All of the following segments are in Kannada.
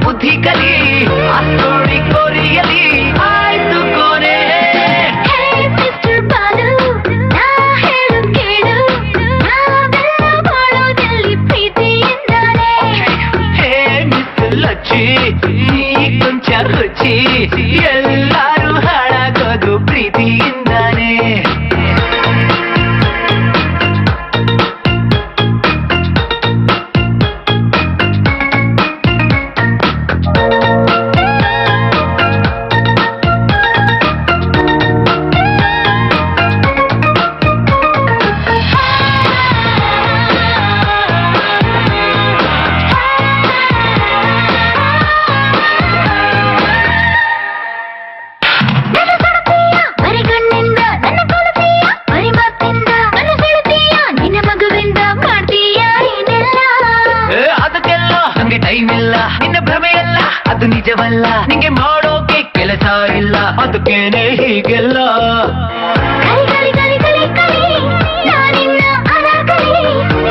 ಬುದ್ಧಿ ಕಲಿ ಅಷ್ಟೋಡಿ ಕೋರಿಯಲಿ ಆಯ್ತು ಕೊನೆ ಲಚ್ಚಿ ಕೊಂಚ ರುಚಿ ಎಲ್ಲರೂ ಹಾಳಾಗೋದು ಪ್ರೀತಿಯಿಂದಾನೆ ನಿನ್ನ ಭ್ರಮೆಯಲ್ಲ ಅದು ನಿಜವಲ್ಲ ನಿಂಗೆ ಮಾಡೋಕೆ ಕೆಲಸ ಇಲ್ಲ ಅದಕ್ಕೇನೆ ಹೀಗೆಲ್ಲ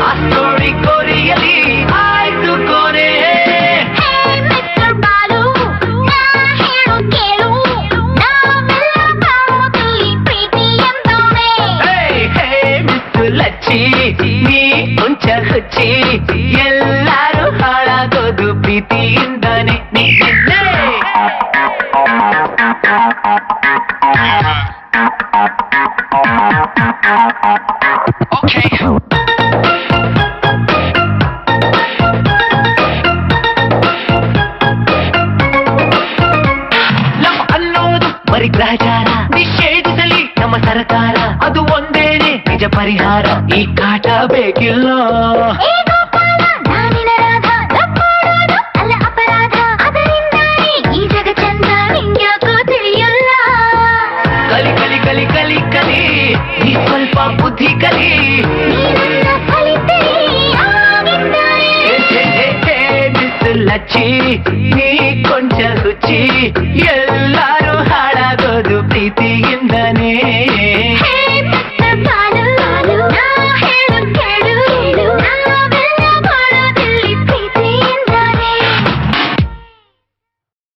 ಅಷ್ಟೋಡಿ ಕೋರಿಯಲಿ ಆಯ್ತು ಕೊನೆ ಲಚ್ಚಿ ನೀ ಕೊಂಚ ಹುಚ್ಚಿ ಎಲ್ಲರೂ ಹಾಳಾಗೋದು ಪ್ರೀತಿಯಿಂದಾನೆ ನಮ್ಮ ಅನ್ನೋದು ಬರೀ ಗ್ರಹಚಾರ ನಿಷೇಧಿಸಲಿ ನಮ್ಮ ಸರ್ಕಾರ ಅದು ಒಂದೇನೆ ನಿಜ ಪರಿಹಾರ ಈ ಕಾಟ ಬೇಕಿಲ್ಲ